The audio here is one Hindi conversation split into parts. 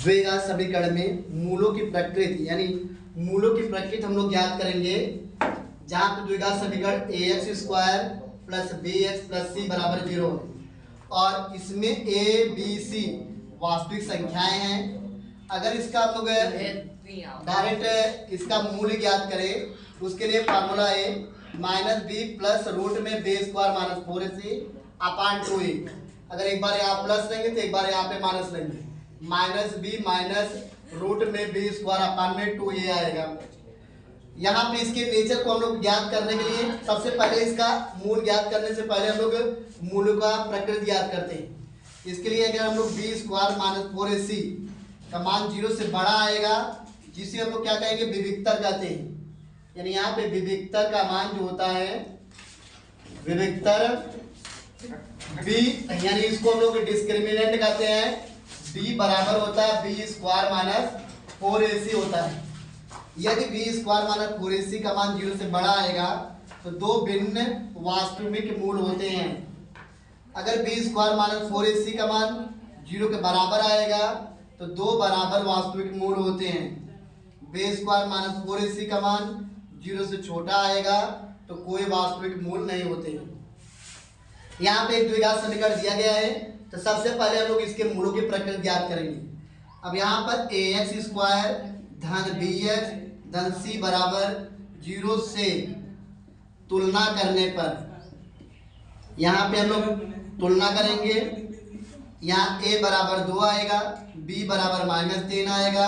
द्विघात समीकरण में मूलों की प्रकृति यानी मूलों की प्रकृति हम लोग ज्ञात करेंगे, जहां पे द्विघात समीकरण ax square plus bx plus c बराबर 0 है और इसमें a b c वास्तविक संख्याएं हैं। अगर इसका हम लोग डायरेक्ट इसका मूल्य ज्ञात करें उसके लिए फार्मूला है माइनस बी प्लस रूट में बी स्क्वायर माइनस 4ac अपान 2a। अगर एक बार यहाँ प्लस लेंगे तो एक बार यहाँ पे माइनस लेंगे, माइनस बी माइनस रूट में बी स्क्वायर अपान में 2a आएगा। यहाँ पे इसके नेचर को हम लोग ज्ञात करने के लिए सबसे पहले इसका मूल ज्ञात करने से पहले हम लोग मूल का प्रकृति ज्ञात करते हैं। इसके लिए अगर हम लोग बी स्क्वायर माइनस 4ac का मान 0 से बड़ा आएगा, जिसे हम लोग क्या कहेंगे विविक्तर कहते हैं। यानी यहाँ पे विविक्तर का मान जो होता है विविक्तर बी, यानी इसको हम लोग डिस्क्रिमिनेंट कहते हैं। बी बराबर होता है बी स्क्वायर माइनस 4ac होता है। यदि बी स्क्वायर माइनस 4ac का मान 0 से बड़ा आएगा तो दो भिन्न वास्तविक मूल होते हैं। अगर बी स्क्वायर माइनस 4ac का मान 0 के बराबर आएगा तो दो बराबर वास्तविक मूल होते हैं। बी स्क्वायर माइनस 4ac का मान 0 से छोटा आएगा तो कोई वास्तविक मूल नहीं होते हैं। यहाँ पे एक द्विघात समीकरण दिया गया है तो सबसे पहले हम लोग इसके मूलों की प्रकृति ज्ञात करेंगे। अब यहाँ पर ax स्क्वायर धन bx धन c बराबर 0 से तुलना करने पर यहाँ पे हम लोग तुलना करेंगे। यहाँ a बराबर 2 आएगा, b बराबर -3 आएगा,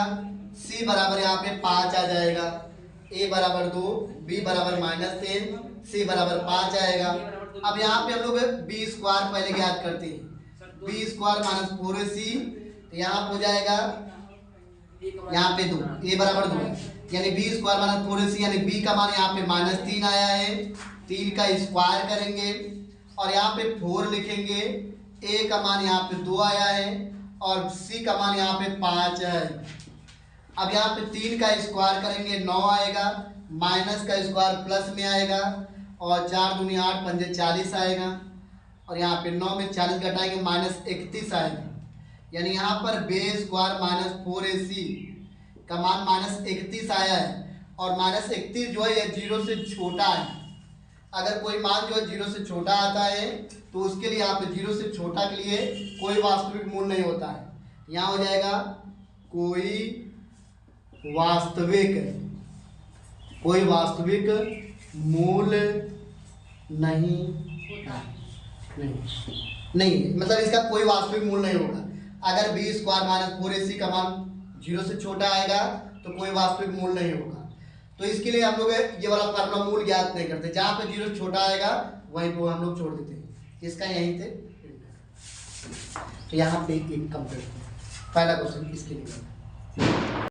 c बराबर यहाँ पे 5 आ जाएगा। a बराबर 2, b बराबर -3, c बराबर 5 आएगा। अब यहाँ पे हम लोग बी स्क्वायर पहले ज्ञात करते हैं। बी स्क्वायर माइनस 4ac तो यहाँ हो जाएगा यहाँ पे 2, a बराबर 2 यानी बी स्क्वायर माइनस 4ac यानी b का मान यहाँ पे -3 आया है। 3 का स्क्वायर करेंगे और यहाँ पे 4 लिखेंगे। a का मान यहाँ पे 2 आया है और c का मान यहाँ पे 5 है। अब यहाँ पे 3 का स्क्वायर करेंगे 9 आएगा, माइनस का स्क्वायर प्लस में आएगा और 4 दूनी 8 पंजे 40 आएगा और यहाँ पे 9 में 40 घटाएंगे -31 आएगा। यानी यहाँ पर बी स्क्वायर माइनस 4ac का मान -31 आया है और -31 जो है ये 0 से छोटा है। अगर कोई मान जो है 0 से छोटा आता है तो उसके लिए यहाँ पे 0 से छोटा के लिए कोई वास्तविक मूल नहीं होता है। यहाँ हो जाएगा कोई वास्तविक मूल नहीं मतलब इसका कोई वास्तविक मूल नहीं होगा। अगर बी स्क्वायर माइनस 4ac का मान 0 से छोटा आएगा तो कोई वास्तविक मूल नहीं होगा। तो इसके लिए हम लोग ये वाला फार्मूला मूल ज्ञात नहीं करते, जहाँ पे 0 छोटा आएगा वहीं पे हम लोग छोड़ देते हैं। इसका यहीं थे तो यहाँ पे एक कंप्लीट पहला क्वेश्चन इसके लिए।